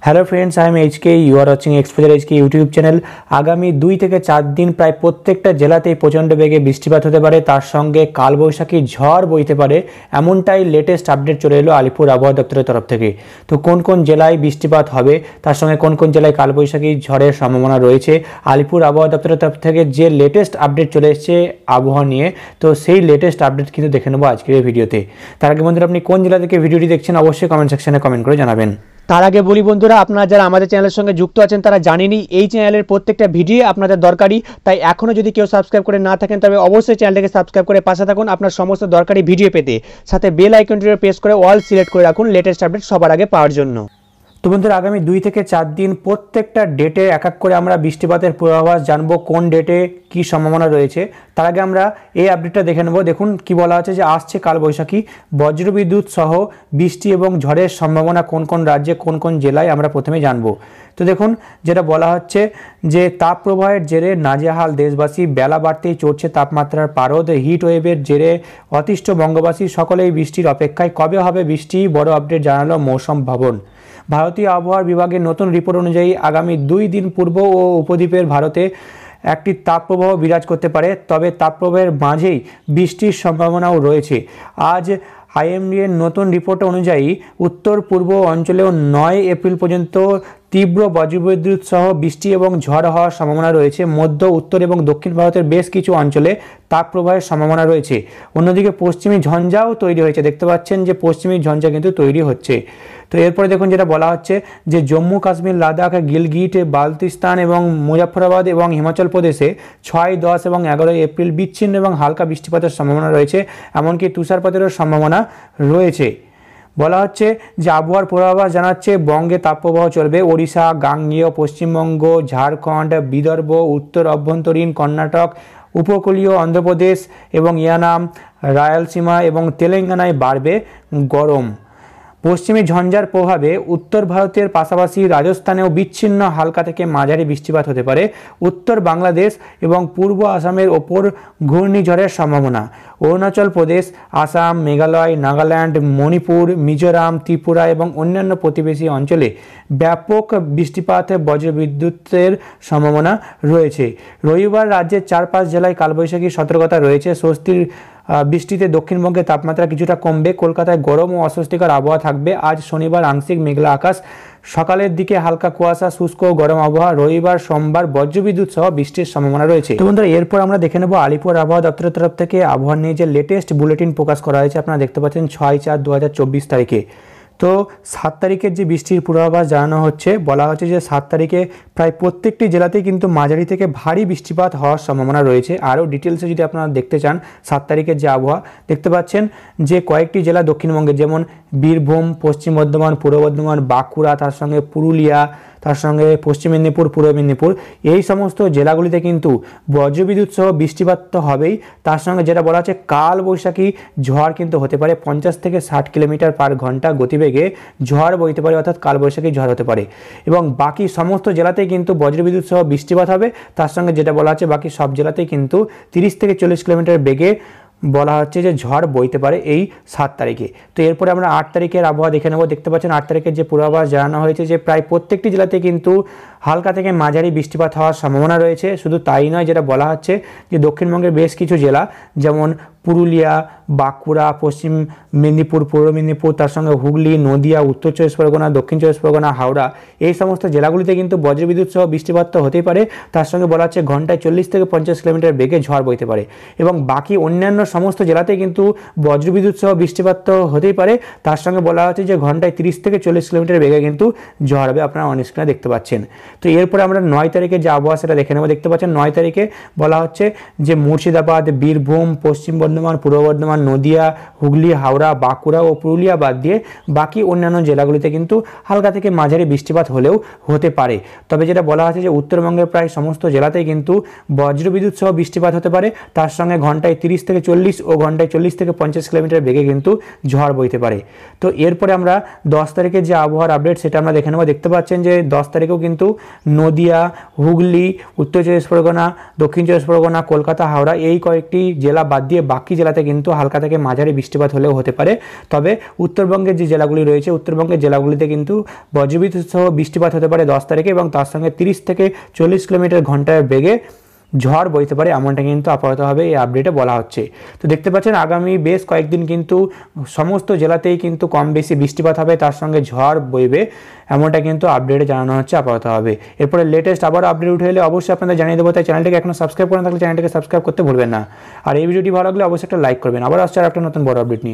Hello friends, I am HK. You are watching exposure HK YouTube channel. আগামী 2 থেকে 4 দিন প্রায় প্রত্যেকটা জেলাতেই প্রচণ্ড বেগে বৃষ্টিপাত হতে পারে, তার সঙ্গে কালবৈশাখী ঝড় বইতে পারে, এমনটাই লেটেস্ট আপডেট চলে এলো আলিপুর আবহাওয়া দপ্তরের তরফ থেকে। তো কোন কোন জেলায় বৃষ্টিপাত হবে, তার সঙ্গে কোন কোন জেলায় কালবৈশাখী ঝড়ের সম্ভাবনা রয়েছে, আলিপুর আবহাওয়া দপ্তরের তরফ থেকে যে লেটেস্ট আপডেট চলে এসেছে আবহাওয়া নিয়ে, তো সেই লেটেস্ট আপডেট কিন্তু দেখে নেবো আজকের এই ভিডিওতে। তার আগে বন্ধুরা, আপনি কোন জেলা থেকে ভিডিওটি দেখছেন অবশ্যই কমেন্ট সেকশনে কমেন্ট করে জানাবেন। তার আগে বলি বন্ধুরা, আপনারা যারা আমাদের চ্যানেলের সঙ্গে যুক্ত আছেন তারা জানেনই এই চ্যানেলের প্রত্যেকটা ভিডিও আপনাদের দরকারি। তাই এখনও যদি কেউ সাবস্ক্রাইব করে না থাকেন তবে অবশ্যই চ্যানেলটাকে সাবস্ক্রাইব করে পাশে থাকুন আপনার সমস্ত দরকারি ভিডিও পেতে। সাথে বেল আইকনটিতে প্রেস করে অল সিলেক্ট করে রাখুন লেটেস্ট আপডেট সবার আগে পাওয়ার জন্য। তো বন্ধুরা, আগামী 2 থেকে 4 দিন প্রত্যেকটা ডেটে এক এক করে আমরা বৃষ্টিপাতের পূর্বাভাস জানবো, কোন ডেটে কি সম্ভাবনা রয়েছে। তার আগে আমরা এই আপডেটটা দেখে নেব। দেখুন কি বলা আছে, যে আসছে কালবৈশাখী, বজ্রবিদ্যুৎ সহ বৃষ্টি এবং ঝড়ের সম্ভাবনা কোন কোন রাজ্যে কোন কোন জেলায় আমরা প্রথমে জানবো। তো দেখুন যেটা বলা হচ্ছে, যে তাপপ্রবাহের জেরে নাজেহাল দেশবাসী, বেলা বাড়তেই চড়ছে তাপমাত্রার পারদ, হিট ওয়েভের জেরে অতিষ্ঠ বঙ্গবাসী, সকলেই বৃষ্টির অপেক্ষায়। কবে হবে বৃষ্টি, বড় আপডেট জানালো মৌসুম ভবন। ভারতীয় আবহাওয়া বিভাগের নতুন রিপোর্ট অনুযায়ী আগামী 2 দিন পূর্ব ও উপদ্বীপের ভারতে একটি তাপপ্রবাহ বিরাজ করতে পারে, তবে তাপপ্রবাহের মাঝেই বৃষ্টির সম্ভাবনাও রয়েছে। আজ আইএমডির নতুন রিপোর্ট অনুযায়ী উত্তর পূর্ব অঞ্চলেও 9 এপ্রিল পর্যন্ত তীব্র বজ্রবিদ্যুৎ সহ বৃষ্টি এবং ঝড় হওয়ার সম্ভাবনা রয়েছে। মধ্য, উত্তর এবং দক্ষিণ ভারতের বেশ কিছু অঞ্চলে তাপপ্রবাহের সম্ভাবনা রয়েছে। অন্যদিকে পশ্চিমী ঝঞ্ঝাও তৈরি হয়েছে, দেখতে পাচ্ছেন যে পশ্চিমী ঝঞ্ঝা কিন্তু তৈরি হচ্ছে। তো এরপরে দেখুন যেটা বলা হচ্ছে, যে জম্মু কাশ্মীর, লাদাখ, গিলগিট, বালতিস্তান এবং মুজাফফরাবাদ এবং হিমাচল প্রদেশে 6, 10 এবং 11 এপ্রিল বিচ্ছিন্ন এবং হালকা বৃষ্টিপাতের সম্ভাবনা রয়েছে, এমনকি তুষারপাতেরও সম্ভাবনা রয়েছে। বলা হচ্ছে যে আবহাওয়ার পূর্বাভাস জানাচ্ছে বঙ্গে তাপপ্রবাহ চলবে। ওড়িশা, গাঙ্গেয় পশ্চিমবঙ্গ, ঝাড়খণ্ড, বিদর্ভ, উত্তর অভ্যন্তরীণ কর্ণাটক, উপকূলীয় অন্ধ্রপ্রদেশ এবং ইয়ানাম, রায়ালসীমা এবং তেলেঙ্গানায় বাড়বে গরম। পশ্চিমী ঝঞ্ঝার প্রভাবে উত্তর ভারতের পাশাপাশি রাজস্থানেও বিচ্ছিন্ন হালকা থেকে মাঝারি বৃষ্টিপাত হতে পারে। উত্তর বাংলাদেশ এবং পূর্ব আসামের ওপর ঘূর্ণিঝড়ের সম্ভাবনা। অরুণাচল প্রদেশ, আসাম, মেঘালয়, নাগাল্যান্ড, মণিপুর, মিজোরাম, ত্রিপুরা এবং অন্যান্য প্রতিবেশী অঞ্চলে ব্যাপক বৃষ্টিপাত, বজ্রবিদ্যুতের সম্ভাবনা রয়েছে। রবিবার রাজ্যের 4-5 জেলায় কালবৈশাখীর সতর্কতা রয়েছে। স্বস্তির বৃষ্টিতে দক্ষিণবঙ্গের তাপমাত্রা কিছুটা কমবে। কলকাতায় গরম ও অস্বস্তিকর আবহাওয়া থাকবে। আজ শনিবার আংশিক মেঘলা আকাশ, সকালের দিকে হালকা কুয়াশা, শুষ্ক ও গরম আবহাওয়া। রবিবার, সোমবার বজ্রবিদ্যুৎ সহ বৃষ্টির সম্ভাবনা রয়েছে। তো বন্ধুরা, এরপর আমরা দেখে নেব আলিপুর আবহাওয়া দপ্তরের তরফ থেকে আবহাওয়া নিয়ে যে লেটেস্ট বুলেটিন প্রকাশ করা হয়েছে। আপনারা দেখতে পাচ্ছেন 6/4/2024 তারিখে। তো 7 তারিখের যে বৃষ্টির পূর্বাভাস জানানো হচ্ছে, বলা হচ্ছে যে 7 তারিখে প্রায় প্রত্যেকটি জেলাতেই কিন্তু মাঝারি থেকে ভারী বৃষ্টিপাত হওয়ার সম্ভাবনা রয়েছে। আরও ডিটেলসে যদি আপনারা দেখতে চান 7 তারিখের যে আবহাওয়া, দেখতে পাচ্ছেন যে কয়েকটি জেলা দক্ষিণবঙ্গে, যেমন বীরভূম, পশ্চিম বর্ধমান, পূর্ব বর্ধমান, বাঁকুড়া, তার সঙ্গে পুরুলিয়া, তার সঙ্গে পশ্চিম মেদিনীপুর, পূর্ব মেদিনীপুর, এই সমস্ত জেলাগুলিতে কিন্তু বজ্রবিদ্যুৎ সহ বৃষ্টিপাত তো হবেই। তার সঙ্গে যেটা বলা হচ্ছে, কালবৈশাখী ঝড় কিন্তু হতে পারে। 50 থেকে 60 কিলোমিটার পার ঘন্টা গতিবেগে ঝড় বইতে পারে, অর্থাৎ কালবৈশাখী ঝড় হতে পারে। এবং বাকি সমস্ত জেলাতেই কিন্তু বজ্রবিদ্যুৎ সহ বৃষ্টিপাত হবে। তার সঙ্গে যেটা বলা হচ্ছে, বাকি সব জেলাতেই কিন্তু 30 থেকে 40 কিলোমিটার বেগে বলা হচ্ছে যে ঝড় বইতে পারে এই 7 তারিখে। তো এরপরে আমরা 8 তারিখের আবহাওয়া দেখে নেব। দেখতে পাচ্ছেন 8 তারিখের যে পূর্বাভাস জানানো হয়েছে, যে প্রায় প্রত্যেকটি জেলাতে কিন্তু হালকা থেকে মাঝারি বৃষ্টিপাত হওয়ার সম্ভাবনা রয়েছে। শুধু তাই নয়, যেটা বলা হচ্ছে যে দক্ষিণবঙ্গের বেশ কিছু জেলা, যেমন পুরুলিয়া, বাঁকুড়া, পশ্চিম মেদিনীপুর, পূর্ব মেদিনীপুর, তার সঙ্গে হুগলি, নদিয়া, উত্তর 24 পরগনা, দক্ষিণ 24 পরগনা, হাওড়া, এই সমস্ত জেলাগুলিতে কিন্তু বজ্রবিদ্যুৎ সহ বৃষ্টিপাত তো হতেই পারে। তার সঙ্গে বলা হচ্ছে ঘন্টায় 40 থেকে 50 কিলোমিটার বেগে ঝড় বইতে পারে। এবং বাকি অন্যান্য সমস্ত জেলাতেই কিন্তু বজ্রবিদ্যুৎ সহ বৃষ্টিপাত তো হতেই পারে। তার সঙ্গে বলা হচ্ছে যে ঘন্টায় 30 থেকে 40 কিলোমিটার বেগে কিন্তু ঝড় হবে, আপনারা অন স্ক্রিনে দেখতে পাচ্ছেন। তো এরপরে আমরা 9 তারিখের যে আবহাওয়া সেটা দেখে নেব। দেখতে পাচ্ছেন 9 তারিখে বলা হচ্ছে যে মুর্শিদাবাদ, বীরভূম, পশ্চিম বর্ধমান, পূর্ব বর্ধমান, নদিয়া, হুগলি, হাওড়া, বাঁকুড়া ও পুরুলিয়া বাদ দিয়ে বাকি অন্যান্য জেলাগুলিতে কিন্তু হালকা থেকে মাঝারি বৃষ্টিপাত হলেও হতে পারে। তবে যেটা বলা আছে যে উত্তরবঙ্গের প্রায় সমস্ত জেলাতেই কিন্তু বজ্রবিদ্যুৎ সহ বৃষ্টিপাত হতে পারে। তার সঙ্গে ঘন্টায় 30 থেকে 40 ও ঘন্টায় 40 থেকে 50 কিলোমিটার বেগে কিন্তু ঝড় বইতে পারে। তো এরপরে আমরা 10 তারিখের যে আবহাওয়ার আপডেট সেটা আমরা দেখে নেব। দেখতে পাচ্ছেন যে 10 তারিখেও কিন্তু নদিয়া, হুগলি, উত্তর 24 পরগনা, দক্ষিণ 24 পরগনা, কলকাতা, হাওড়া, এই কয়েকটি জেলা বাদ দিয়ে বাকি বাকি জেলাতে কিন্তু হালকা থেকে মাঝারি বৃষ্টিপাত হলেও হতে পারে। তবে উত্তরবঙ্গের যে জেলাগুলি রয়েছে, উত্তরবঙ্গের জেলাগুলিতে কিন্তু বজ্রবিদ্যুৎ সহ বৃষ্টিপাত হতে পারে 10 তারিখে, এবং তার সঙ্গে 30 থেকে 40 কিলোমিটার ঘন্টার বেগে ঝড় বইতে পারে, এমনটা কিন্তু আপাততভাবে এই আপডেটে বলা হচ্ছে। তো দেখতে পাচ্ছেন আগামী বেশ কয়েকদিন কিন্তু সমস্ত জেলাতেই কিন্তু কম বেশি বৃষ্টিপাত হবে, তার সঙ্গে ঝড় বইবে, এমনটা কিন্তু আপডেটে জানানো হচ্ছে আপাততভাবে। এরপরে লেটেস্ট আবার আপডেট উঠে এলে অবশ্যই আপনাদের জানিয়ে দেবো, তাই চ্যানেলটিকে এখনো সাবস্ক্রাইব করে না থাকলে চ্যানেলটিকে সাবস্ক্রাইব করতে ভুলবেন না। আর এই ভিডিওটি ভালো লাগলে অবশ্যই একটা লাইক করবেন। আবার আসছে আর একটা নতুন বড় আপডেট নিয়ে।